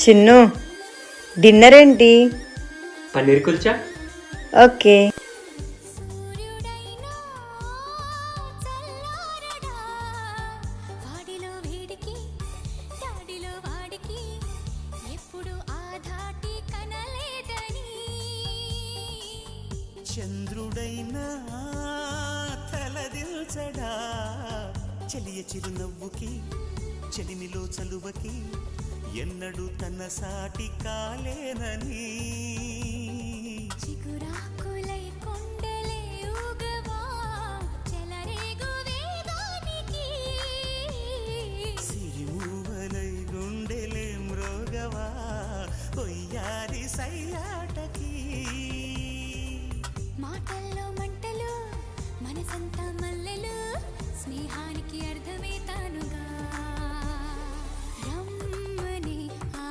Chinnu, dinner ఏంటి? Paneer kulcha. Okay. చంద్రుడైనా తలదిల్చడా చెలియ చిరునవ్వుకి చెలిమిలో చలువకి ఎన్నడు తన సాటి కాలేనని చిగురాకులై కొండలే ఊగవా చెలరేగు వేగానికి సిరిమూవలై గుండెలే మ్రోగవా ఒయ్యారి సయ్యాటకి మాటల్లో మంటలు మనసంతా మల్లెలు స్నేహానికి అర్థమే తానుగా